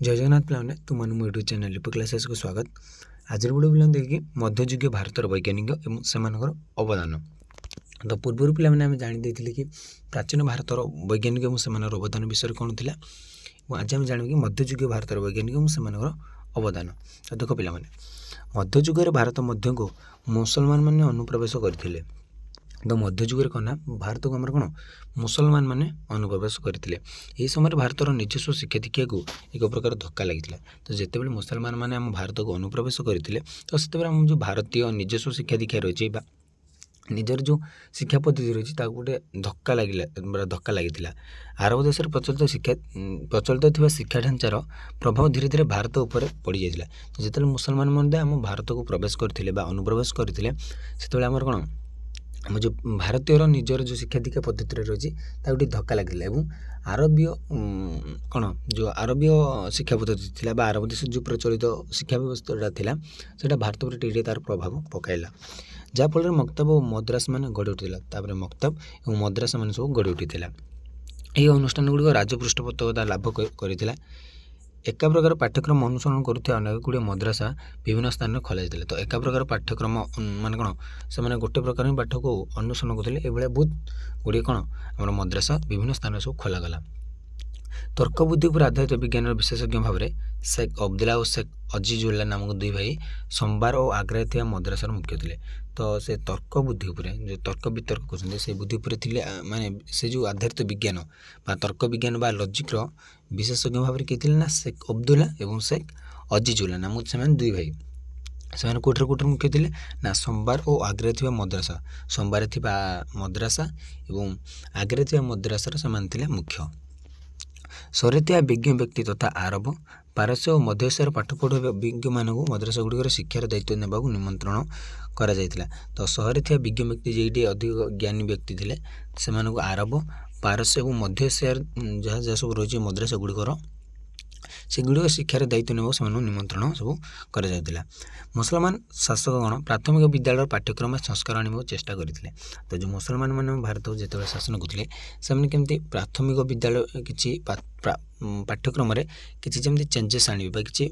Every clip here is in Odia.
जय जगन्नाथ पे तुम मो यूट्यूब चैनल लिपो क्लासेस को स्वागत। आज वीडियो पिला देखिए मध्ययुगीय भारतर वैज्ञानिक और से अवदान। तो पूर्व पे जानी कि प्राचीन भारतर वैज्ञानिक और से अवदान विषय कौन थी। आज आम जान कि मध्ययुगीय भारतर वैज्ञानिक और से अवदान। तो देख पे मध्ययुग भारत मध्य को मुसलमान मैंने अनुप्रवेश करते। तो मध्ययुग कना भारत को आम कौन मुसलमान मैंने अनुप्रवेश करते। यह समय भारतर निजस्व शिक्षा दीक्षा को एक प्रकार धक्का लगी। तो जितेबाला मुसलमान मैंने आम भारत को अनुप्रवेश करते तो से आम जो भारतीय निजस्व शिक्षा दीक्षा रही निजर जो शिक्षा पद्धति रही गोटे धक्का लगी। आरब देश प्रचलित शिक्षा ढांचार प्रभाव धीरे धीरे भारत उपर पड़ जाता। तो जिते मुसलमान मैंने आम भारत को प्रवेश करते अनुप्रवेश करते से आम कौन आम जो भारतीय निजर जो शिक्षा दीक्षा पद्धति रही गोटे धक्का लगे। आरबीय कौन जो आरबीय शिक्षा पद्धति थी आरब देश जो प्रचलित शिक्षा व्यवस्था था से भारत पर तार प्रभाव पकाइला जहाँफल मक्तब और मद्रास मान गढ़ उठा। मक्तब और मद्रास मान सब गढ़ उठी। यह अनुष्ठान गुड़िक राजपृष्ठपोषकता लाभ कर एका प्रकार पाठ्यक्रम अनुसरण करुवा अनेक गुड़े मद्रासा विभिन्न स्थान में खोल जाता। तो एका प्रकार पाठ्यक्रम मान कौन से गोटे प्रकार पाठ को अनुसरण करते बहुत गुड़े कौन आम मद्रासा विभिन्न स्थान सब खोलागला। तर्क बुद्धि पर आधारित विज्ञान विशेषज्ञ भाव में शेख अब्दुल्ला और शेख अजीजुल्ला नामक दुई भाई सोमवार और आग्रा थी मद्रासार मुख्य थे। तो से तर्क बुद्धि उपर जो तर्क वितर्क करते से बुद्धि उपर थे माने से जो आधारित विज्ञान तर्क विज्ञान लॉजिक विशेषज्ञ भाव में किए ना शेख अब्दुल्ला और शेख अजीजुल्ला नामक से दुई भाई से कोठर मुख्य थे ना सोमवार और आग्रा थी मद्रासा सोमवार थी मद्रासा और आग्रा थी मद्रासार से मुख्य। सरे विज्ञ व्यक्ति तथा आरब पारस्य और मध्य एशियार पाठ पढ़ुवा विज्ञ मानक मद्रासा गुड़िकर शिक्षार दायित्व नेबाक निमंत्रण करा जायतिला। तो सहर थी विज्ञ व्यक्ति जेटी अधिक ज्ञानी व्यक्ति थे से आरब पारस्य और मध्य एशियार जहाँ जहाँ सब रही मद्रासा गुड़िकर सेगुड़िक शिक्षार दायित्व नेबाक से निमंत्रण सब करा। मुसलमान शासकगण प्राथमिक विद्यालय पाठ्यक्रम संस्कार आने चेष्टा करते। तो जो मुसलमान मैंने भारत जिते शासन करते से केमती प्राथमिक विद्यालय किसी पाठ्यक्रम किसी जमी चेंजेस आने कि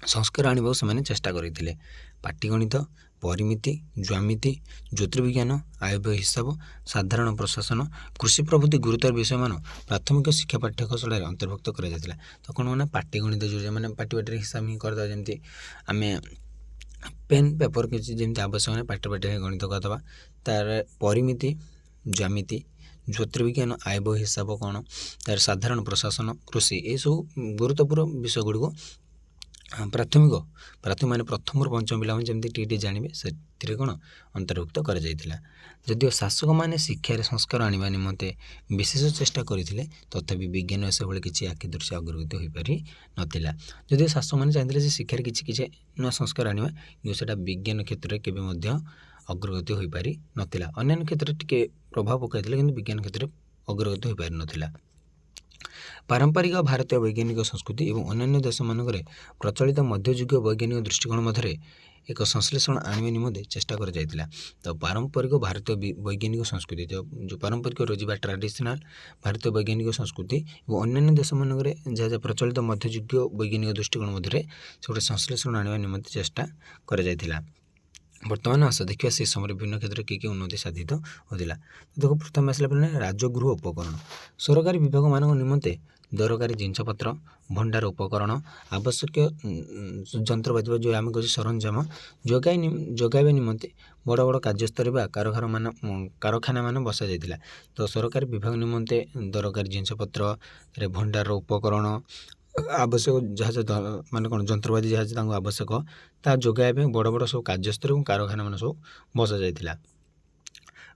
संस्कार आने से चेष्टा करते। पाटीगणित परिमिति ज्यामिति ज्योतिर्विज्ञान आयव्यय हिसाब साधारण प्रशासन कृषि प्रभृति गुरुतर विषय मान प्राथमिक शिक्षा पाठ्यशाला अंतर्भुक्त कर। तो कौन मैंने पाटीगणित जो मैंने पाटी पाटी हिसाब ही करदे जमी आम पेन पेपर किसी जमी आवश्यक पाटी पाटी गणित करदे तार परिमिति ज्यामिति ज्योतिर्विज्ञान आयव्यय हिसाब कौन तार साधारण प्रशासन कृषि ये सब गुरुत्वपूर्ण विषय गुड़िक प्राथमिक माने प्रथम पंचम पिला जमी टी जानवे से कौन अंतर्भुक्त कर। जदिव शासक मैंने शिक्षार संस्कार आने निमंते विशेष चेष्टा करते तथापि विज्ञान से भाई किसी आखिदृश्य अग्रगति हो पारि नाला। जदिव शासक मैंने चाहते शिक्षार किसी नुआ संस्कार आने कि से विज्ञान क्षेत्र में केवे अग्रगति हो पारि नाला। अन्य क्षेत्र टी प्रभाव पकड़ कि विज्ञान क्षेत्र में अग्रगति हो पारि नाला। पारंपरिक भारतीय वैज्ञानिक संस्कृति और अन्य देश मानक प्रचलित मध्ययुगीय वैज्ञानिक दृष्टिकोण मध्य एक संश्लेषण आने निमंते चेष्टा कर। तो पारंपरिक भारतीय वैज्ञानिक संस्कृति जो पारंपरिक रही ट्रेडिशनल भारतीय वैज्ञानिक संस्कृति और अन्य देश मानक जहाँ प्रचलित मध्ययुगीय वैज्ञानिक दृष्टिकोण मध्य से गोटे संश्लेषण आने निमंते चेष्टा कर। बर्तमान आस देखिए से समय विभिन्न क्षेत्र में किए उन्नति साधित होता। देखो प्रथम आसला राजगृह उपकरण सरकारी विभाग मान निमंते दरकारी जिनपत्र भंडार उपकरण आवश्यक जंत्रपाति जो आम कहे सरंजाम जगाइबा निमंते बड़ बड़ कार्यस्थल कारखाना मान बसा जाता। तो सरकारी विभाग निमंते दरकारी जिनपत्र भंडार उपकरण आवश्यक जहाँ मान कौन जंत्रपाति जहाँ आवश्यक ता जोगाइबा बड़ बड़ सब कार्यस्थल और कारखाना मान सब बसा जाता।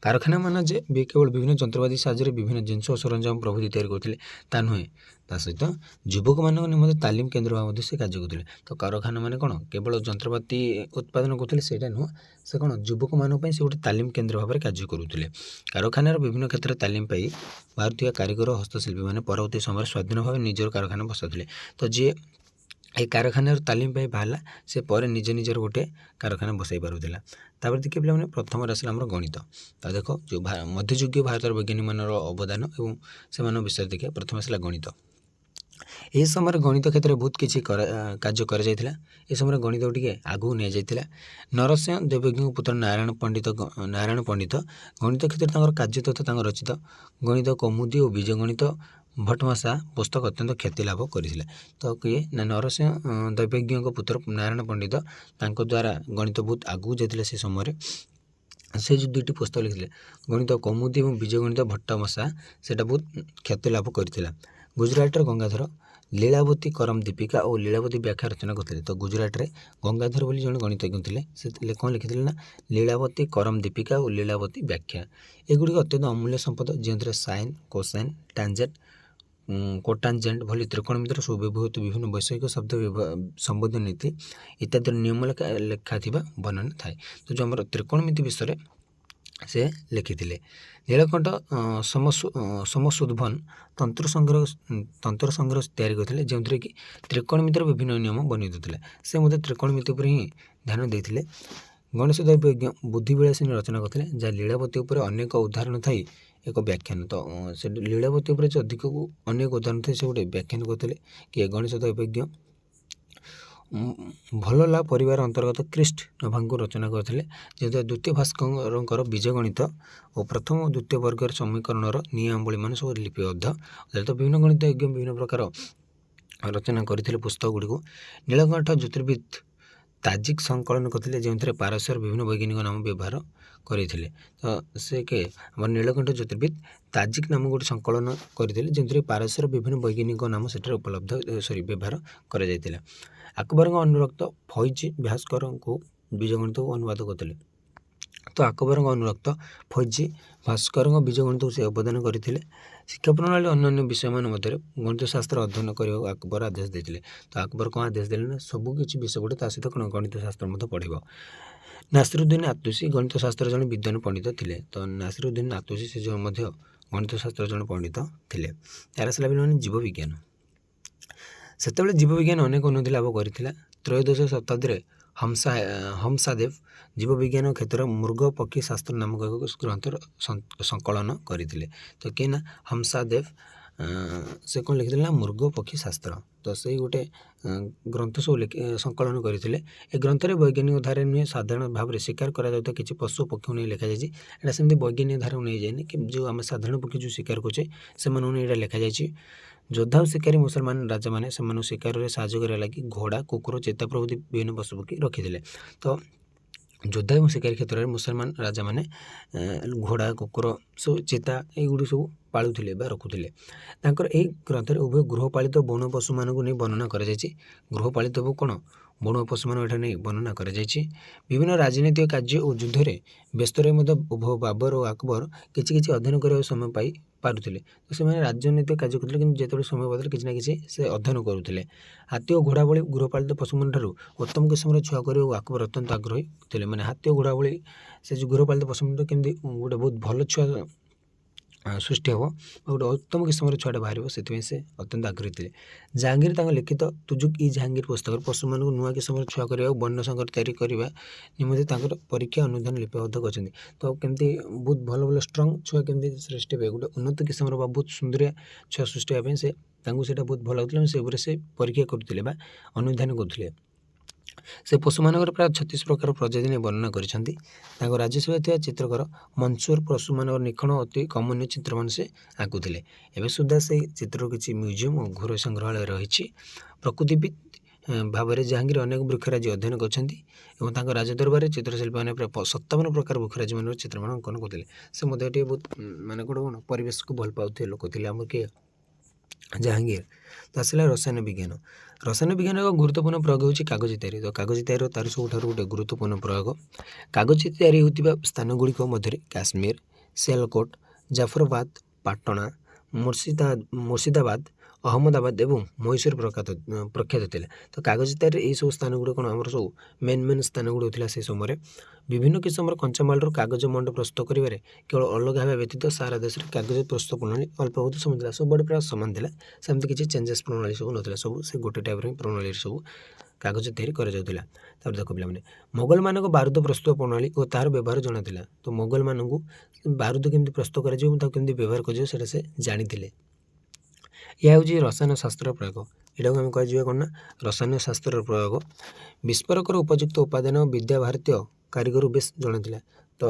कारखाना मान जे केवल विभिन्न जंत्रपाति साहाय्य विभिन्न जिनस सरंजाम प्रभृति तैयारी करते ता नुहे ता सहित युवक मान निमंते तालीम केन्द्र भाव से कार्य करते। तो कारखाना मान कौन केवल जंत्रपाति उत्पादन करते से नुह से कौन युवक मान से गोटे तालीम केन्द्र भाव में कार्य करुले। कारखानार विभिन्न क्षेत्र में तालीम पाई भारतीय कारीगर हस्तशिल्पी मैंने परवर्ती समय स्वाधीन भाव निजर कारखाना बसाते। तो जी ये कारखानार तालीम पाई बाहला से पर निज निजर गोटे कारखाना बसाई पारुला। तापर देखिए पे प्रथम आसला गणित। तो देखो जो मध्ययुगीय भारत वैज्ञानिक मान अवदान और से विषय देखिए प्रथम आसला गणित। ଏହି ସମୟରେ ଗଣିତ କ୍ଷେତ୍ରରେ ବହୁତ କିଛି କାର୍ଯ୍ୟ କରାଯାଇଥିଲା। ଏ ସମୟରେ ଗଣିତକୁ ଟିକେ ଆଗକୁ ନିଆଯାଇଥିଲା। ନରସିଂହ ଦେବଜ୍ଞଙ୍କ ପୁତ୍ର ନାରାୟଣ ପଣ୍ଡିତ ଗଣିତ କ୍ଷେତ୍ରରେ ତାଙ୍କର କାର୍ଯ୍ୟ ତଥା ତାଙ୍କ ରଚିତ ଗଣିତ କୌମୁଦୀ ଓ ବୀଜଗଣିତ ଭଟ୍ଟଭାଷା ପୁସ୍ତକ ଅତ୍ୟନ୍ତ ଖ୍ୟାତି ଲାଭ କରିଥିଲା। ତ କିଏ ନା ନରସିଂହ ଦୈବଜ୍ଞଙ୍କ ପୁତ୍ର ନାରାୟଣ ପଣ୍ଡିତ, ତାଙ୍କ ଦ୍ୱାରା ଗଣିତ ବହୁତ ଆଗକୁ ଯାଇଥିଲା ସେ ସମୟରେ। ସେ ଯେଉଁ ଦୁଇଟି ପୁସ୍ତକ ଲେଖିଥିଲେ ଗଣିତ କୌମୁଦୀ ଏବଂ ବୀଜଗଣିତ ଭଟ୍ଟଭାଷା, ସେଇଟା ବହୁତ ଖ୍ୟାତି ଲାଭ କରିଥିଲା। ଗୁଜୁରାଟର ଗଙ୍ଗାଧର ଲୀଳାବତୀ କରମ ଦୀପିକା ଓ ଲୀଳାବତୀ ବ୍ୟାଖ୍ୟା ରଚନା କରିଥିଲେ। ତ ଗୁଜୁରାଟରେ ଗଙ୍ଗାଧର ବୋଲି ଜଣେ ଗଣିତଜ୍ଞ ଥିଲେ। ସେ କ'ଣ ଲେଖିଥିଲେ ନା ଲୀଳାବତୀ କରମ ଦୀପିକା ଓ ଲୀଳାବତୀ ବ୍ୟାଖ୍ୟା। ଏଗୁଡ଼ିକ ଅତ୍ୟନ୍ତ ଅମୂଲ୍ୟ ସମ୍ପଦ, ଯେଉଁଥିରେ ସାଇନ୍, କୋସାଇନ୍, ଟାଞ୍ଜେଣ୍ଟ, କୋଟାଞ୍ଜେଣ୍ଟ ଭଳି ତ୍ରିକୋଣମିତିର ସୁବ୍ୟବହୃତ ବିଭିନ୍ନ ବୈଷୟିକ ଶବ୍ଦ ସମ୍ବନ୍ଧୀୟ ନୀତି ଇତ୍ୟାଦିର ନିୟମ ଲେଖା ଥିବା ବର୍ଣ୍ଣନା ଥାଏ। ତ ଯେଉଁ ଆମର ତ୍ରିକୋଣମିତି ବିଷୟରେ ସେ ଲେଖିଥିଲେ। ନୀଳକଣ୍ଠ ସମଶୋଧନ ତନ୍ତ୍ର ସଂଗ୍ରହ ତିଆରି କରିଥିଲେ, ଯେଉଁଥିରେ କି ତ୍ରିକୋଣମିତିର ବିଭିନ୍ନ ନିୟମ ବର୍ଣ୍ଣିତ ଥିଲା। ସେ ମଧ୍ୟ ତ୍ରିକୋଣମିତି ଉପରେ ହିଁ ଧ୍ୟାନ ଦେଇଥିଲେ। ଗଣେଶ ଦୈବଜ୍ଞ ବୁଦ୍ଧିବିଳାସିନୀ ରଚନା କରିଥିଲେ, ଯାହା ଲୀଳାବତୀ ଉପରେ ଅନେକ ଉଦାହରଣ ଥାଇ ଏକ ବ୍ୟାଖ୍ୟାନ। ତ ସେ ଲୀଳାବତୀ ଉପରେ ଯେ ଅଧିକକୁ ଅନେକ ଉଦାହରଣ ଥାଏ ସେ ଗୋଟେ ବ୍ୟାଖ୍ୟାନ କରିଥିଲେ। କିଏ? ଗଣେଶ ଦୈବଜ୍ଞ। ଭଲଲା ପରିବାର ଅନ୍ତର୍ଗତ କ୍ରିଷ୍ଟ ନୋଭାଙ୍କୁ ରଚନା କରିଥିଲେ, ଯେହେତୁ ଦ୍ୱିତୀୟ ଭାସ୍କରଙ୍କର ବୀଜଗଣିତ ଓ ପ୍ରଥମ ଓ ଦ୍ୱିତୀୟ ବର୍ଗର ସମୀକରଣର ନିୟମାବଳୀମାନ ସବୁ ଲିପିବଦ୍ଧ। ତ ବିଭିନ୍ନ ଗଣିତଜ୍ଞ ବିଭିନ୍ନ ପ୍ରକାର ରଚନା କରିଥିଲେ ପୁସ୍ତକ ଗୁଡ଼ିକୁ। ନୀଳକଣ୍ଠ ଜ୍ୟୋତିର୍ବିଦ ତାଜିକ୍ ସଂକଳନ କରିଥିଲେ, ଯେଉଁଥିରେ ପାରସ୍ୟର ବିଭିନ୍ନ ବୈଜ୍ଞାନିକ ନାମ ବ୍ୟବହାର କରିଥିଲେ। ତ ସେ ଆମର ନୀଳକଣ୍ଠ ଜ୍ୟୋତିର୍ବିଦ ତାଜିକ୍ ନାମ ଗୋଟେ ସଂକଳନ କରିଥିଲେ, ଯେଉଁଥିରେ ପାରସ୍ୟର ବିଭିନ୍ନ ବୈଜ୍ଞାନିକ ନାମ ସେଠାରେ ବ୍ୟବହାର କରାଯାଇଥିଲା। ଆକବରଙ୍କ ଅନୁରକ୍ତ ଫୈଜୀ ଭାସ୍କରଙ୍କୁ ବୀଜଗଣିତକୁ ଅନୁବାଦ କରିଥିଲେ। ତ ଆକବରଙ୍କ ଅନୁରକ୍ତ ଫୈଜୀ ଭାସ୍କରଙ୍କ ବୀଜଗଣିତକୁ ସେ ଅବଦାନ କରିଥିଲେ। ଶିକ୍ଷା ପ୍ରଣାଳୀ ଅନ୍ୟାନ୍ୟ ବିଷୟମାନ ମଧ୍ୟରେ ଗଣିତ ଶାସ୍ତ୍ର ଅଧ୍ୟୟନ କରିବାକୁ ଆକବର ଆଦେଶ ଦେଇଥିଲେ। ତ ଆକବର କ'ଣ ଆଦେଶ ଦେଲେ ନା ସବୁ କିଛି ବିଷୟ ଗୋଟେ ତା ସହିତ କ'ଣ ଗଣିତ ଶାସ୍ତ୍ର ମଧ୍ୟ ପଢ଼ିବ। ନାସିରୁଦ୍ଦିନ ଆତୁସି ଗଣିତ ଶାସ୍ତ୍ର ଜଣେ ବିଦ୍ୱାନ ପଣ୍ଡିତ ଥିଲେ। ତ ନାସିରୁଦ୍ଦିନ ଆତୁସି ସେ ଯେଉଁ ମଧ୍ୟ ଗଣିତ ଶାସ୍ତ୍ର ଜଣେ ପଣ୍ଡିତ ଥିଲେ। ତାର ଆସିଲା ଜୀବବିଜ୍ଞାନ। ସେତେବେଳେ ଜୀବବିଜ୍ଞାନ ଅନେକ ଉନ୍ନତି ଲାଭ କରିଥିଲା। ତ୍ରୟୋଦଶ ଶତାବ୍ଦୀରେ ହମ୍ସାଦେବ ଜୀବବିଜ୍ଞାନ କ୍ଷେତ୍ରରେ ମୃଗ ପକ୍ଷୀ ଶାସ୍ତ୍ର ନାମକ ଏକ ଗ୍ରନ୍ଥର ସଂକଳନ କରିଥିଲେ। ତ କିଏ ନା ହମ୍ସାଦେବ, ସେ କ'ଣ ଲେଖିଥିଲେ ନା ମୃଗ ପକ୍ଷୀ ଶାସ୍ତ୍ର। ତ ସେଇ ଗୋଟେ ଗ୍ରନ୍ଥ ସବୁ ସଂକଳନ କରିଥିଲେ। ଏ ଗ୍ରନ୍ଥରେ ବୈଜ୍ଞାନିକ ଧାରା ନୁହେଁ, ସାଧାରଣ ଭାବରେ ଶିକାର କରାଯାଉଥିବା କିଛି ପଶୁ ପକ୍ଷୀକୁ ନେଇ ଲେଖାଯାଇଛି। ଏଇଟା ସେମିତି ବୈଜ୍ଞାନିକ ଧାରାକୁ ନେଇଯାଇନି, କି ଯେଉଁ ଆମେ ସାଧାରଣ ପକ୍ଷୀ ଯେଉଁ ଶିକାର କରୁଛେ ସେମାନଙ୍କୁ ନେଇ ଏଇଟା ଲେଖାଯାଇଛି। ଯୋଦ୍ଧା ଓ ଶିକାରୀ ମୁସଲମାନ ରାଜାମାନେ ସେମାନଙ୍କୁ ଶିକାରରେ ସାହାଯ୍ୟ କରିବା ଲାଗି ଘୋଡ଼ା, କୁକୁର, ଚିତା ପ୍ରଭୃତି ବିଭିନ୍ନ ପଶୁପକ୍ଷୀ ରଖିଥିଲେ। ତ ଯୋଦ୍ଧା ଏବଂ ଶିକାରୀ କ୍ଷେତ୍ରରେ ମୁସଲମାନ ରାଜାମାନେ ଘୋଡ଼ା, କୁକୁର, ସବୁ ଚିତା ଏଇଗୁଡ଼ିକ ସବୁ ପାଳୁଥିଲେ ବା ରଖୁଥିଲେ। ତାଙ୍କର ଏହି ଗ୍ରନ୍ଥରେ ଉଭୟ ଗୃହପାଳିତ ବଣ ପଶୁମାନଙ୍କୁ ନେଇ ବର୍ଣ୍ଣନା କରାଯାଇଛି। ଗୃହପାଳିତ କ'ଣ ବଣ ପଶୁମାନଙ୍କୁ ଏଠାରେ ନେଇ ବର୍ଣ୍ଣନା କରାଯାଇଛି। ବିଭିନ୍ନ ରାଜନୈତିକ କାର୍ଯ୍ୟ ଓ ଯୁଦ୍ଧରେ ବ୍ୟସ୍ତ ରହି ମଧ୍ୟ ଉଭୟ ବାବର ଓ ଆକବର କିଛି କିଛି ଅଧ୍ୟୟନ କରିବାକୁ ସମୟ ପାଇ ପାରୁଥିଲେ। ତ ସେମାନେ ରାଜନୈତିକ କାର୍ଯ୍ୟ କରୁଥିଲେ, କିନ୍ତୁ ଯେତେବେଳେ ସମୟ ପାଉଥିଲେ କିଛି ନା କିଛି ସେ ଅଧ୍ୟୟନ କରୁଥିଲେ। ହାତୀ ଓ ଘୋଡ଼ା ଭଳି ଗୃହପାଳିତ ପଶୁମାନଙ୍କଠାରୁ ଉତ୍ତମ କିସମର ଛୁଆ କରିବାକୁ ଆକବର ଅତ୍ୟନ୍ତ ଆଗ୍ରହୀ ଥିଲେ। ମାନେ ହାତୀ ଓ ଘୋଡ଼ା ଭଳି ସେ ଯେଉଁ ଗୃହପାଳିତ ପଶୁମାନଙ୍କ କେମିତି ଗୋଟେ ବହୁତ ଭଲ ଛୁଆ ସୃଷ୍ଟି ହେବ ବା ଗୋଟେ ଉତ୍ତମ କିସମର ଛୁଆଟା ବାହାରିବ, ସେଥିପାଇଁ ସେ ଅତ୍ୟନ୍ତ ଆଗ୍ରହୀ ଥିଲେ। ଜାହାଙ୍ଗୀର ତାଙ୍କ ଲିଖିତ ତୁଜୁକ୍ ଇ ଜାହାଙ୍ଗୀର ପୁସ୍ତକରେ ପଶୁମାନଙ୍କୁ ନୂଆ କିସମର ଛୁଆ କରିବା ଓ ବର୍ଣ୍ଣ ସଂକର ତିଆରି କରିବା ନିମନ୍ତେ ତାଙ୍କର ପରୀକ୍ଷା ଅନୁଧ୍ୟାନ ଲିପିବଦ୍ଧ କରିଛନ୍ତି। ତ କେମିତି ବହୁତ ଭଲ ଭଲ ଷ୍ଟ୍ରଙ୍ଗ ଛୁଆ କେମିତି ସୃଷ୍ଟି ହେବେ, ଗୋଟେ ଉନ୍ନତ କିସମର ବା ବହୁତ ସୁନ୍ଦରିଆ ଛୁଆ ସୃଷ୍ଟି ହେବା ପାଇଁ ତାଙ୍କୁ ସେଇଟା ବହୁତ ଭଲ ଲାଗୁଥିଲା। ସେ ଉପରେ ସେ ପରୀକ୍ଷା କରୁଥିଲେ ବା ଅନୁଧ୍ୟାନ କରୁଥିଲେ। ସେ ପଶୁମାନଙ୍କର ପ୍ରାୟ 36 ପ୍ରକାର ପ୍ରଜାତି ନେଇ ବର୍ଣ୍ଣନା କରିଛନ୍ତି। ତାଙ୍କ ରାଜ୍ୟସଭାରେ ଥିବା ଚିତ୍ରକର ମନସୁର ପଶୁମାନଙ୍କର ନିଖୁଣ ଅତି କମନୀୟ ଚିତ୍ରମାନ ସେ ଆଙ୍କୁଥିଲେ। ଏବେ ସୁଦ୍ଧା ସେଇ ଚିତ୍ରର କିଛି ମ୍ୟୁଜିୟମ୍ ଓ ଘରୋଇ ସଂଗ୍ରହାଳୟ ରହିଛି। ପ୍ରକୃତିବିତ୍ ଭାବରେ ଜାହାଙ୍ଗୀର ଅନେକ ବୃକ୍ଷରାଜି ଅଧ୍ୟୟନ କରିଛନ୍ତି ଏବଂ ତାଙ୍କ ରାଜଦରବାରରେ ଚିତ୍ରଶିଳ୍ପୀମାନେ ପ୍ରାୟ 57 ପ୍ରକାର ବୃକ୍ଷରାଜିମାନଙ୍କର ଚିତ୍ରମାନ ଅଙ୍କନ କରୁଥିଲେ। ସେ ମଧ୍ୟ ଟିକେ ବହୁତ ମାନେ କ'ଣ ପରିବେଶକୁ ଭଲ ପାଉଥିବା ଲୋକ ଥିଲେ ଆମର କିଏ? ଜାହାଙ୍ଗୀର। ତ ଆସିଲା ରସାୟନ ବିଜ୍ଞାନ। ରସାୟନ ବିଜ୍ଞାନ ଏକ ଗୁରୁତ୍ୱପୂର୍ଣ୍ଣ ପ୍ରୟୋଗ ହେଉଛି କାଗଜ ତିଆରି। ତ କାଗଜ ତିଆରିର ତାର ସବୁଠାରୁ ଗୋଟେ ଗୁରୁତ୍ୱପୂର୍ଣ୍ଣ ପ୍ରୟୋଗ। କାଗଜ ତିଆରି ହେଉଥିବା ସ୍ଥାନଗୁଡ଼ିକ ମଧ୍ୟରେ କାଶ୍ମୀର, ସିଆଲକୋଟ, ଜାଫରବାଦ, ପାଟଣା, ମୁର୍ସିଦାବାଦ, ଅହମ୍ମଦାବାଦ ଏବଂ ମହୀଶୂର ପ୍ରଖ୍ୟାତ ଥିଲା। ତ କାଗଜ ତିଆରିରେ ଏହିସବୁ ସ୍ଥାନଗୁଡ଼ିକ କ'ଣ ଆମର ସବୁ ମେନ୍ ସ୍ଥାନଗୁଡ଼ିକ ଥିଲା ସେ ସମୟରେ। ବିଭିନ୍ନ କିସମର କଞ୍ଚାମାଲରୁ କାଗଜ ମଣ୍ଡ ପ୍ରସ୍ତୁତ କରିବାରେ କେବଳ ଅଲଗା ହେବା ବ୍ୟତୀତ ସାରା ଦେଶରେ କାଗଜ ପ୍ରସ୍ତୁତ ପ୍ରଣାଳୀ ଅଳ୍ପ ବହୁତ ସମାନ ଥିଲା। ସବୁଆଡ଼େ ପ୍ରାୟ ସମାନ ଥିଲା, ସେମିତି କିଛି ଚେଞ୍ଜେସ୍ ପ୍ରଣାଳୀ ସବୁ ନଥିଲା। ସବୁ ସେ ଗୋଟେ ଟାଇପ୍ର ହିଁ ପ୍ରଣାଳୀରେ ସବୁ କାଗଜ ତିଆରି କରାଯାଉଥିଲା। ତାପରେ ଦେଖ ପିଲାମାନେ, ମୋଗଲମାନଙ୍କ ବାରୁଦ ପ୍ରସ୍ତୁତ ପ୍ରଣାଳୀ ଓ ତାହାର ବ୍ୟବହାର ଜଣାଥିଲା। ତ ମୋଗଲମାନଙ୍କୁ ବାରୁଦ କେମିତି ପ୍ରସ୍ତୁତ କରାଯିବ ଏବଂ ତାକୁ କେମିତି ବ୍ୟବହାର କରାଯିବ ସେଇଟା ସେ ଜାଣିଥିଲେ। ଏହା ହେଉଛି ରସାୟନ ଶାସ୍ତ୍ରର ପ୍ରୟୋଗ। ଏଟାକୁ ଆମେ କୁହାଯିବା କ'ଣ ନା ରସାୟନ ଶାସ୍ତ୍ରର ପ୍ରୟୋଗ। ବିସ୍ଫୋରକର ଉପଯୁକ୍ତ ଉପାଦାନ ବିଦ୍ୟା ଭାରତୀୟ କାରିଗରକୁ ବେଶ ଜଣାଥିଲା। ତ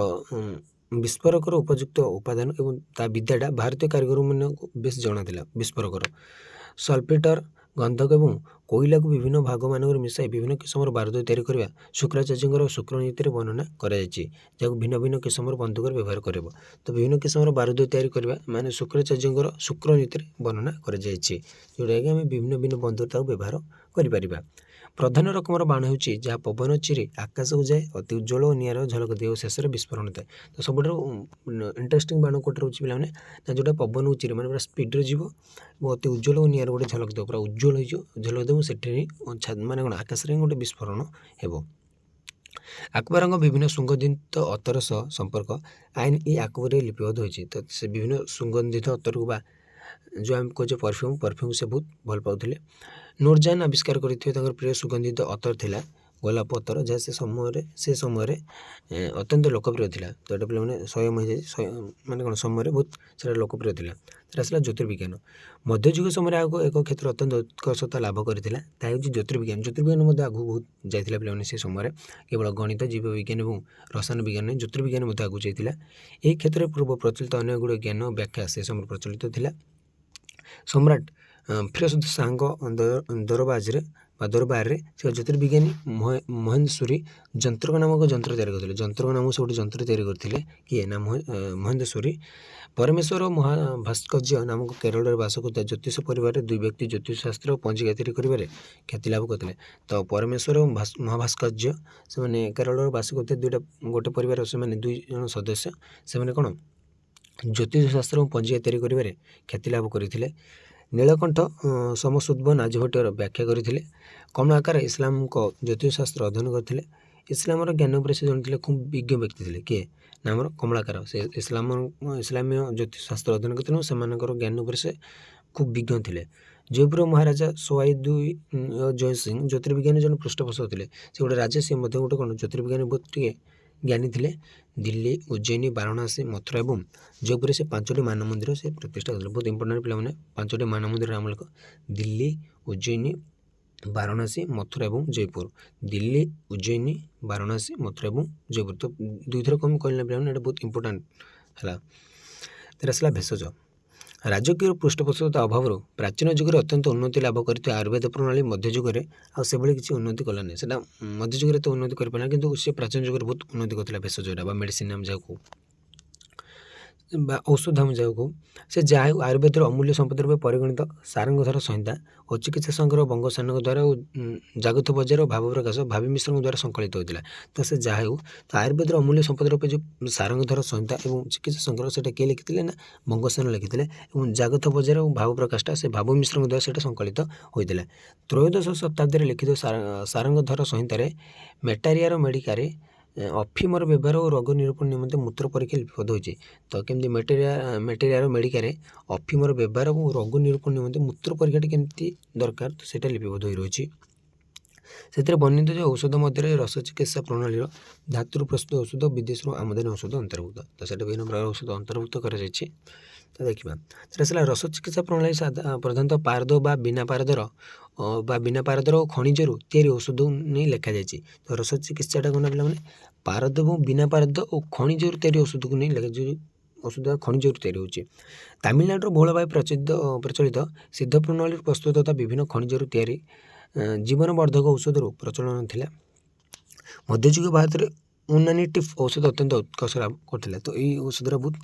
ବିସ୍ଫୋରକର ଉପଯୁକ୍ତ ଉପାଦାନ ଏବଂ ତା ବିଦ୍ୟାଟା ଭାରତୀୟ କାରିଗରମାନଙ୍କୁ ବେଶ ଜଣାଥିଲା। ବିସ୍ଫୋରକର ସଲ୍ଫେଟର ଗନ୍ଧକ ଏବଂ କୋଇଲାକୁ ବିଭିନ୍ନ ଭାଗମାନଙ୍କରେ ମିଶାଇ ବିଭିନ୍ନ କିସମର ବାରୁଦ ତିଆରି କରିବା ଶୁକ୍ରାଚାର୍ଯ୍ୟଙ୍କର ଶୁକ୍ରନୀତିରେ ବର୍ଣ୍ଣନା କରାଯାଇଛି, ଯାହାକୁ ଭିନ୍ନ ଭିନ୍ନ କିସମର ବନ୍ଧୁକରେ ବ୍ୟବହାର କରିବ। ତ ବିଭିନ୍ନ କିସମର ବାରୁଦ ତିଆରି କରିବା ମାନେ ଶୁକ୍ରାଚାର୍ଯ୍ୟଙ୍କର ଶୁକ୍ରନୀତିରେ ବର୍ଣ୍ଣନା କରାଯାଇଛି, ଯେଉଁଟାକି ଆମେ ବିଭିନ୍ନ ଭିନ୍ନ ବନ୍ଧୁରେ ତାକୁ ବ୍ୟବହାର କରିପାରିବା। ପ୍ରଧାନ ରକମର ବାଣ ହେଉଛି ଯାହା ପବନ ଚିରି ଆକାଶକୁ ଯାଏ, ଅତି ଉଜ୍ଜ୍ୱଳ ଓ ନିଆର ଝଲକ ଦିଏ ଓ ଶେଷରେ ବିସ୍ଫୋରଣ ଥାଏ। ତ ସବୁଠାରୁ ଇଣ୍ଟରେଷ୍ଟିଂ ବାଣ କୋଉଟା ରହୁଛି ପିଲାମାନେ, ନା ଯେଉଁଟା ପବନକୁ ଚିରି ମାନେ ପୁରା ସ୍ପିଡ଼ରେ ଯିବ ଏବଂ ଅତି ଉଜ୍ଜ୍ୱଳ ଓ ନିଆର ଗୋଟେ ଝଲକ ଦେବ, ପୁରା ଉଜ୍ଜ୍ୱଳ ହେଇଯିବ, ଝଲକ ଦେବ, ସେଠି ମାନେ କ'ଣ ଆକାଶରେ ହିଁ ଗୋଟେ ବିସ୍ଫୋରଣ ହେବ। ଆକବରଙ୍କ ବିଭିନ୍ନ ସୁଗନ୍ଧିତ ଅତର ସହ ସମ୍ପର୍କ ଆଇନ ଇ ଆକବରରେ ଲିପିବଦ୍ଧ ହୋଇଛି। ତ ସେ ବିଭିନ୍ନ ସୁଗନ୍ଧିତ ଅତରକୁ ବା ଯେଉଁ ଆମେ କହୁଛେ ପରଫ୍ୟୁମ୍ ସେ ବହୁତ ଭଲ ପାଉଥିଲେ। ନୁରଜାହାନ ଆବିଷ୍କାର କରିଥିବା ତାଙ୍କର ପ୍ରିୟ ସୁଗନ୍ଧିତ ଅତର ଥିଲା ଗୋଲାପ ଅତର, ଯାହା ସେ ସମୟରେ ଅତ୍ୟନ୍ତ ଲୋକପ୍ରିୟ ଥିଲା। ତ ଏଇଟା ପିଲାମାନେ ମାନେ କ'ଣ ସମୟରେ ବହୁତ ସେଟା ଲୋକପ୍ରିୟ ଥିଲା। ସେଟା ଆସିଲା ଜ୍ୟୋତିର୍ବିଜ୍ଞାନ। ମଧ୍ୟଯୁଗ ସମୟରେ ଆଗକୁ ଏକ କ୍ଷେତ୍ର ଅତ୍ୟନ୍ତ ଉତ୍କର୍ଷତା ଲାଭ କରିଥିଲା, ତାହା ହେଉଛି ଜ୍ୟୋତିର୍ବିଜ୍ଞାନ। ଜ୍ୟୋତିର୍ବିଜ୍ଞାନ ମଧ୍ୟ ଆଗକୁ ବହୁତ ଯାଇଥିଲା ପିଲାମାନେ ସେ ସମୟରେ। କେବଳ ଗଣିତ, ଜୀବବିଜ୍ଞାନ ଏବଂ ରସାୟନ ବିଜ୍ଞାନ ନାହିଁ, ଜ୍ୟୋତିର୍ବିଜ୍ଞାନ ମଧ୍ୟ ଆଗକୁ ଯାଇଥିଲା। ଏହି କ୍ଷେତ୍ରରେ ପୂର୍ବ ପ୍ରଚଳିତ ଅନେକ ଗୁଡ଼ିଏ ଜ୍ଞାନ ବ୍ୟାଖ୍ୟା ସେ ସମୟରେ ପ୍ରଚଳିତ ଥିଲା। ସମ୍ରାଟ ଫିରୋଜ ଶାହଙ୍କ ଦରବାରରେ ସେ ଜ୍ୟୋତିର୍ବିଜ୍ଞାନୀ ମହେନ୍ଦସୁରୀ ଯନ୍ତ୍ରକ ନାମକ ଯନ୍ତ୍ର ତିଆରି କରିଥିଲେ। ଯନ୍ତ୍ରକ ନାମକ ସେ ଗୋଟେ ଯନ୍ତ୍ର ତିଆରି କରିଥିଲେ, କିଏ ନା ମହେନ୍ଦସୁରୀ। ପରମେଶ୍ୱର ମହାଭାସ୍କର୍ଯ୍ୟ ନାମକ କେରଳରେ ବାସ କରୁଥିବା ଜ୍ୟୋତିଷ ପରିବାରରେ ଦୁଇ ବ୍ୟକ୍ତି ଜ୍ୟୋତିଷ ଶାସ୍ତ୍ର ଓ ପଞ୍ଜିକା ତିଆରି କରିବାରେ ଖ୍ୟାତି ଲାଭ କରିଥିଲେ। ତ ପରମେଶ୍ୱର ମହାଭାସ୍କର୍ଯ୍ୟ ସେମାନେ କେରଳରେ ବାସ କରୁଥିବା ଗୋଟେ ପରିବାରର ସେମାନେ 2 ଜଣ ସଦସ୍ୟ, ସେମାନେ କ'ଣ ଜ୍ୟୋତିଷ ଶାସ୍ତ୍ର ଓ ପଞ୍ଜିକା ତିଆରି କରିବାରେ ଖ୍ୟାତି ଲାଭ କରିଥିଲେ। ନୀଳକଣ୍ଠ ସମସୁଦ୍ଭ ନାଜଭଟ୍ଟର ବ୍ୟାଖ୍ୟା କରିଥିଲେ। କମଳାକାର ଇସଲାମଙ୍କ ଜ୍ୟୋତିଷ ଶାସ୍ତ୍ର ଅଧ୍ୟୟନ କରିଥିଲେ। ଇସଲାମର ଜ୍ଞାନ ଉପରେ ସେ ଜଣେ ଖୁବ୍ ବିଜ୍ଞ ବ୍ୟକ୍ତି ଥିଲେ, କିଏ ନା ଆମର କମଳାକାର। ସେ ଇସଲାମୀୟ ଜ୍ୟୋତିଷ ଶାସ୍ତ୍ର ଅଧ୍ୟୟନ କରିଥିଲେ ଏବଂ ସେମାନଙ୍କର ଜ୍ଞାନ ଉପରେ ସେ ଖୁବ୍ ବିଜ୍ଞ ଥିଲେ। ଜୟପୁର ମହାରାଜା ଜୟ ସିଂ ଜ୍ୟୋତିର୍ବିଜ୍ଞାନୀ ଜଣେ ପୃଷ୍ଠପୋଷକ ଥିଲେ। ସେ ଗୋଟେ ରାଜା, ସେ ମଧ୍ୟ ଗୋଟେ କ'ଣ ଜ୍ୟୋତିର୍ବିଜ୍ଞାନୀ ବହୁତ ଟିକେ ଜ୍ଞାନୀ ଥିଲେ। ଦିଲ୍ଲୀ, ଉଜ୍ଜୟିନୀ, ବାରାଣସୀ, ମଥୁରା ଏବଂ ଜୟପୁରରେ ସେ 5ଟି ମାନମନ୍ଦିର ସେ ପ୍ରତିଷ୍ଠା କରିଥିଲେ। ବହୁତ ଇମ୍ପୋର୍ଟାଣ୍ଟ ପିଲାମାନେ 5ଟି ମାନମନ୍ଦିର ନାମ ଲେଖ। ଦିଲ୍ଲୀ, ଉଜ୍ଜୟିନୀ, ବାରାଣସୀ, ମଥୁରା ଏବଂ ଜୟପୁର। ଦିଲ୍ଲୀ, ଉଜ୍ଜୟିନୀ, ବାରାଣସୀ, ମଥୁରା ଏବଂ ଜୟପୁର। ତ 2 ଥର କମ୍ କହିଲେ ପିଲାମାନେ, ଏଇଟା ବହୁତ ଇମ୍ପୋର୍ଟାଣ୍ଟ ହେଲା। ତାର ଆସିଲା ଭେଷଜ। ରାଜକୀୟ ପୃଷ୍ଠପୋଷକତା ଅଭାବରୁ ପ୍ରାଚୀନ ଯୁଗରେ ଅତ୍ୟନ୍ତ ଉନ୍ନତି ଲାଭ କରିଥିବା ଆୟୁର୍ବେଦ ପ୍ରଣାଳୀ ମଧ୍ୟଯୁଗରେ ଆଉ ସେଭଳି କିଛି ଉନ୍ନତି କଲା ନାହିଁ। ସେଟା ମଧ୍ୟଯୁଗରେ ତ ଉନ୍ନତି କରିପାରିଲା, କିନ୍ତୁ ସେ ପ୍ରାଚୀନ ଯୁଗରେ ବହୁତ ଉନ୍ନତି କରିଥିଲା ଭେଷଜଟା ବା ମେଡ଼ିସିନ ଆମେ ଯାହାକୁ ବା ଔଷଧ ଆମେ ଯାହାକୁ। ସେ ଯାହା ହେଉ ଆୟୁର୍ବେଦର ଅମୂଲ୍ୟ ସମ୍ପଦ ରୂପେ ପରିଗଣିତ। ସାରଙ୍ଗଧର ସଂହିତା ଓ ଚିକିତ୍ସା ସଂଘର ବଙ୍ଗସାନଙ୍କ ଦ୍ୱାରା ଓ ଜାଗତ ବଜାର ଓ ଭାବପ୍ରକାଶ ଭାବି ମିଶ୍ରଙ୍କ ଦ୍ୱାରା ସଂକଳିତ ହୋଇଥିଲା। ତ ସେ ଯାହା ହେଉ ତ ଆୟୁର୍ବେଦର ଅମୂଲ୍ୟ ସମ୍ପଦ ରୂପେ ଯେଉଁ ସାରଙ୍ଗଧର ସଂହିତା ଏବଂ ଚିକିତ୍ସା ସଂଘର ସେଟା କିଏ ଲେଖିଥିଲେ ନା ବଙ୍ଗସାନ ଲେଖିଥିଲେ, ଏବଂ ଜାଗତ ବଜାର ଓ ଭାବପ୍ରକାଶଟା ସେ ଭାବ ମିଶ୍ରଙ୍କ ଦ୍ୱାରା ସେଟା ସଂକଳିତ ହୋଇଥିଲା। ତ୍ରୟୋଦଶ ଶତାବ୍ଦୀରେ ଲିଖିତ ସାରଙ୍ଗଧର ସଂହିତାରେ ମେଟାରିଆର ମେଡ଼ିକାରେ ଅଫିମର ବ୍ୟବହାର ଓ ରୋଗ ନିରୂପଣ ନିମନ୍ତେ ମୂତ୍ର ପରୀକ୍ଷା ଲିପିବଦ୍ଧ ହୋଇଛି। ତ କେମିତି ମେଟେରିଆର ମେଡ଼ିକାରେ ଅଫିମର ବ୍ୟବହାର ଏବଂ ରୋଗ ନିରୂପଣ ନିମନ୍ତେ ମୂତ୍ର ପରୀକ୍ଷାଟି କେମିତି ଦରକାର, ତ ସେଇଟା ଲିପିବଦ୍ଧ ହୋଇ ରହିଛି। ସେଥିରେ ବର୍ଣ୍ଣିତ ଯେ ଔଷଧ ମଧ୍ୟରେ ରସ ଚିକିତ୍ସା ପ୍ରଣାଳୀର ଧାତୁରୁ ପ୍ରସ୍ତୁତ ଔଷଧ, ବିଦେଶରୁ ଆମଦାନୀ ଔଷଧ ଅନ୍ତର୍ଭୁକ୍ତ। ତ ସେଇଟା ବିଭିନ୍ନ ପ୍ରକାର ଔଷଧ ଅନ୍ତର୍ଭୁକ୍ତ କରାଯାଇଛି। ତ ଦେଖିବା ସେଟା ଆସିଲା ରସ ଚିକିତ୍ସା ପ୍ରଣାଳୀ ପ୍ରଧାନତଃ ପାରଦ ବା ବିନା ପାରଦର ଓ ଖଣିଜରୁ ତିଆରି ଔଷଧ ନେଇ ଲେଖାଯାଇଛି। ତ ରସ ଚିକିତ୍ସାଟା କ'ଣ ପିଲାମାନେ ପାରଦ ଏବଂ ବିନା ପାରଦ ଓ ଖଣିଜରୁ ତିଆରି ଔଷଧକୁ ନେଇ ଲେଖାଯାଇଛି। ଔଷଧ ଖଣିଜରୁ ତିଆରି ହେଉଛି। ତାମିଲନାଡୁର ବହୁଳ ଭାବେ ପ୍ରଚଳିତ ସିଦ୍ଧ ପ୍ରଣାଳୀର ପ୍ରସ୍ତୁତ ତଥା ବିଭିନ୍ନ ଖଣିଜରୁ ତିଆରି ଜୀବନବର୍ଦ୍ଧକ ଔଷଧରୁ ପ୍ରଚଳନ ଥିଲା। ମଧ୍ୟଯୁଗ ଭାରତରେ ଉନାନି ଟିଫ୍ ଔଷଧ ଅତ୍ୟନ୍ତ ଉତ୍କର୍ଷ ଲାଭ କରିଥିଲା। ତ ଏଇ ଔଷଧର ବହୁତ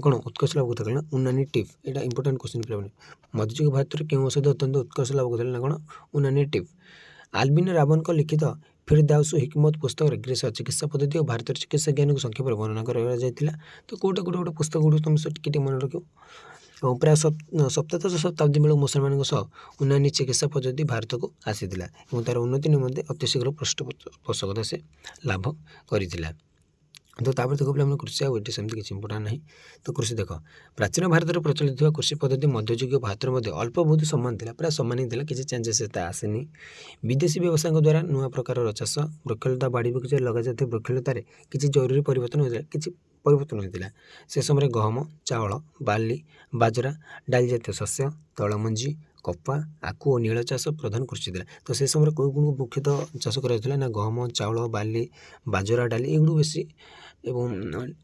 କ'ଣ ଉତ୍କର୍ଷ ଲାଭ କରୁଥିଲା ନା ଉନାନି ଟିଫ୍। ଏଇଟା ଇମ୍ପୋର୍ଟାଣ୍ଟ କ୍ୱେଶ୍ଚିନ୍ ପିଲାମାନେ। ମଧ୍ୟଯୁଗ ଭାରତରେ କେଉଁ ଔଷଧ ଅତ୍ୟନ୍ତ ଉତ୍କର୍ଷ ଲାଭ କରୁଥିଲା ନା କ'ଣ ଉନାନି ଟିଫ୍। ଆଲବିନ ରାବନଙ୍କ ଲିଖିତ ଫିରଦାଉସ ହିକମତ ପୁସ୍ତକରେ ଗ୍ରୀସର ଚିକିତ୍ସା ପଦ୍ଧତି ଓ ଭାରତୀୟ ଚିକିତ୍ସା ଜ୍ଞାନକୁ ସଂକ୍ଷେପରେ ବର୍ଣ୍ଣନା କରାଯାଇଥିଲା। ତ ଗୋଟେ ପୁସ୍ତକ ଗୁଡ଼ିକ ତୁମେ ଟିକେ ମନେ ରଖିବ। ଏବଂ ପ୍ରାୟ ସପ୍ତଦଶ ଶତାବ୍ଦୀ ବେଳକୁ ମୁସଲମାନଙ୍କ ସହ ଉନାନି ଚିକିତ୍ସା ପଦ୍ଧତି ଭାରତକୁ ଆସିଥିଲା ଏବଂ ତା'ର ଉନ୍ନତି ନିମନ୍ତେ ଅତି ଶୀଘ୍ର ପୃଷ୍ଠପୋଷକତା ସେ ଲାଭ କରିଥିଲା। ତ ତାପରେ ଦେଖ ପିଲାମାନେ କୃଷି, ଆଉ ଏଠି ସେମିତି କିଛି ଇମ୍ପୋର୍ଟାଣ୍ଟ ନାହିଁ। ତ କୃଷି ଦେଖ, ପ୍ରାଚୀନ ଭାରତରେ ପ୍ରଚଳିତ ଥିବା କୃଷି ପଦ୍ଧତି ମଧ୍ୟଯୁଗୀୟ ଭାରତରେ ମଧ୍ୟ ଅଳ୍ପ ବହୁତ ସମାନ ଥିଲା, ପ୍ରାୟ ସମାନ ହିଁ ଥିଲା, କିଛି ଚେଞ୍ଜେସ୍ ଏତେ ଆସିନି। ବିଦେଶୀ ବ୍ୟବସାୟଙ୍କ ଦ୍ୱାରା ନୂଆ ପ୍ରକାରର ଚାଷ, ବୃକ୍ଷଲତା ବାଡ଼ି ବଗିଚାରେ ଲଗାଯାଇଥିବା ବୃକ୍ଷଲତାରେ କିଛି ଜରୁରୀ ପରିବର୍ତ୍ତନ ହୋଇଥିଲା, କିଛି ପରିବର୍ତ୍ତନ ହୋଇଥିଲା। ସେ ସମୟରେ ଗହମ, ଚାଉଳ, ବାର୍ଲି, ବାଜରା, ଡାଲି ଜାତୀୟ ଶସ୍ୟ, ତୈଳମଞ୍ଜି, କପା, ଆଖୁ ଓ ନୀଳ ଚାଷ ପ୍ରଧାନ କୃଷି ଥିଲା। ତ ସେ ସମୟରେ କେଉଁ ମୁଖ୍ୟତଃ ଚାଷ କରାଯାଉଥିଲା ନା ଗହମ, ଚାଉଳ, ବାର୍ଲି, ବାଜରା, ଡାଲି ଏଗୁଡ଼ିକୁ ବେଶୀ ଏବଂ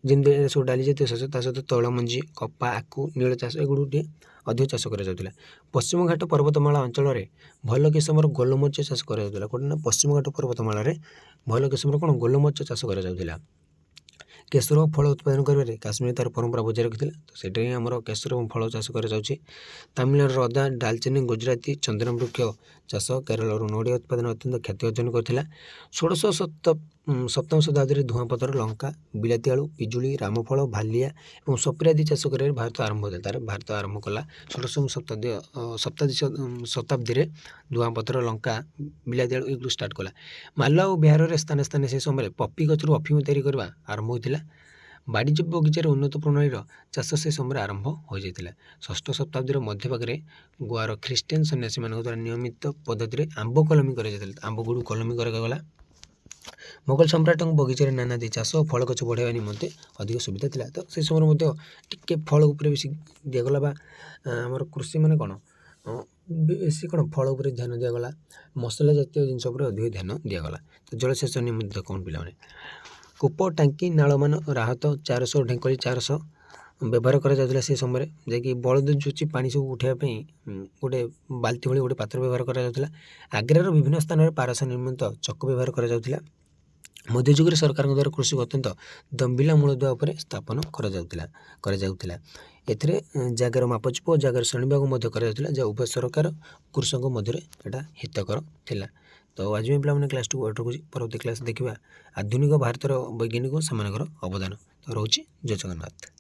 ଯେମିତି ସବୁ ଡାଲି ଜାତୀୟ ଶସ୍ୟ ତା ସହିତ ତୈଳମଞ୍ଜି, କପା, ଆଖୁ, ନୀଳ ଚାଷ ଏଗୁଡ଼ିକୁ ଟିକେ ଅଧିକ ଚାଷ କରାଯାଉଥିଲା। ପଶ୍ଚିମଘାଟ ପର୍ବତମାଳା ଅଞ୍ଚଳରେ ଭଲ କିସମର ଗୋଲମରିଚ ଚାଷ କରାଯାଉଥିଲା। କେଉଁଠି ନା ପଶ୍ଚିମଘାଟ ପର୍ବତମାଳାରେ ଭଲ କିସମର କ'ଣ ଗୋଲମରିଚ ଚାଷ କରାଯାଉଥିଲା। କେଶର ଓ ଫଳ ଉତ୍ପାଦନ କରିବାରେ କାଶ୍ମୀର ତା'ର ପରମ୍ପରା ବଜାୟ ରଖିଥିଲା। ତ ସେଇଟା ହିଁ ଆମର କେଶର ଏବଂ ଫଳ ଚାଷ କରାଯାଉଛି। ତାମିଲନାଡୁର ଅଦା, ଡାଲଚିନି, ଗୁଜୁରାତି, ଚନ୍ଦନ ବୃକ୍ଷ ଚାଷ, କେରଳରୁ ନଡ଼ିଆ ଉତ୍ପାଦନ ଅତ୍ୟନ୍ତ ଖ୍ୟାତି ଅର୍ଜନ କରିଥିଲା। ସପ୍ତମ ଶତାବ୍ଦୀରେ ଧୂଆଁପତ୍ର, ଲଙ୍କା, ବିଲାତି ଆଳୁ, ପିଜୁଳି, ରାମଫଳ, ଭାଲିଆ ଏବଂ ସପୁରୀ ଆଦି ଚାଷ କରିବାରେ ଭାରତ ଆରମ୍ଭ ହୋଇଥିଲା। ତା'ର ଭାରତ ଆରମ୍ଭ କଲା 16ମ ଶତାବ୍ଦୀରେ ଧୂଆଁପତ୍ର, ଲଙ୍କା, ବିଲାତି ଆଳୁ ଏଗୁଡ଼ିକୁ ଷ୍ଟାର୍ଟ କଲା। ମାଲୱା ଓ ବିହାରରେ ସ୍ଥାନେ ସ୍ଥାନେ ସେ ସମୟରେ ପପି ଗଛରୁ ଅଫିମ ତିଆରି କରିବା ଆରମ୍ଭ ହୋଇଥିଲା। ବାଣିଜ୍ୟ ବଗିଚାରେ ଉନ୍ନତ ପ୍ରଣାଳୀର ଚାଷ ସେ ସମୟରେ ଆରମ୍ଭ ହୋଇଯାଇଥିଲା। 6ଠ ଶତାବ୍ଦୀର ମଧ୍ୟଭାଗରେ ଗୋଆର ଖ୍ରୀଷ୍ଟିଆନ ସନ୍ନ୍ୟାସୀମାନଙ୍କ ଦ୍ୱାରା ନିୟମିତ ପଦ୍ଧତିରେ ଆମ୍ବ କଲମୀ କରାଯାଇଥିଲା। ଆମ୍ବଗୁଡ଼ିକୁ କଲମୀ କରାଗଲା। ମୋଗଲ ସମ୍ରାଟଙ୍କ ବଗିଚାରେ ନାନାଦି ଚାଷ ଓ ଫଳ ଗଛ ବଢ଼ାଇବା ନିମନ୍ତେ ଅଧିକ ସୁବିଧା ଥିଲା। ତ ସେ ସମୟରେ ମଧ୍ୟ ଟିକେ ଫଳ ଉପରେ ବେଶୀ ଦିଆଗଲା ବା ଆମର କୃଷି ମାନେ କ'ଣ ବେଶୀ କ'ଣ ଫଳ ଉପରେ ଧ୍ୟାନ ଦିଆଗଲା, ମସଲା ଜାତୀୟ ଜିନିଷ ଉପରେ ଅଧିକ ଧ୍ୟାନ ଦିଆଗଲା। ତ ଜଳସେଚନ ନିମନ୍ତେ କ'ଣ ପିଲାମାନେ କୂପ, ଟାଙ୍କି, ନାଳମାନ, ରାହତ, ଚାରଶ, ଢେଙ୍କଳି, ଚାରଶ ବ୍ୟବହାର କରାଯାଉଥିଲା ସେ ସମୟରେ। ଯାଇକି ବଳଦ ଯୋଚି ପାଣି ସବୁ ଉଠାଇବା ପାଇଁ ଗୋଟେ ବାଲ୍ଟି ଭଳି ଗୋଟେ ପାତ୍ର ବ୍ୟବହାର କରାଯାଉଥିଲା। ଆଗ୍ରାର ବିଭିନ୍ନ ସ୍ଥାନରେ ପାରସ ନିର୍ମିତ ଚକ ବ୍ୟବହାର କରାଯାଉଥିଲା। ମଧ୍ୟଯୁଗରେ ସରକାରଙ୍କ ଦ୍ୱାରା କୃଷିକୁ ଅତ୍ୟନ୍ତ ଦମ୍ଭିଲା ମୂଳଦୁଆ ଉପରେ ସ୍ଥାପନ କରାଯାଉଥିଲା। ଏଥିରେ ଜାଗାର ମାପଚୁପ ଓ ଜାଗାର ଶ୍ରେଣୀବିଭାଗ ମଧ୍ୟ କରାଯାଉଥିଲା, ଯାହା ଉଭୟ ସରକାର କୃଷକଙ୍କ ମଧ୍ୟରେ ଏଇଟା ହିତକର ଥିଲା। ତ ଆଜି ପାଇଁ ପିଲାମାନେ କ୍ଲାସ୍ 2 ରଖୁଛି। ପରବର୍ତ୍ତୀ କ୍ଲାସ୍ ଦେଖିବା ଆଧୁନିକ ଭାରତର ବୈଜ୍ଞାନିକ ସେମାନଙ୍କର ଅବଦାନ। ତ ରହୁଛି। ଜୟ ଜଗନ୍ନାଥ।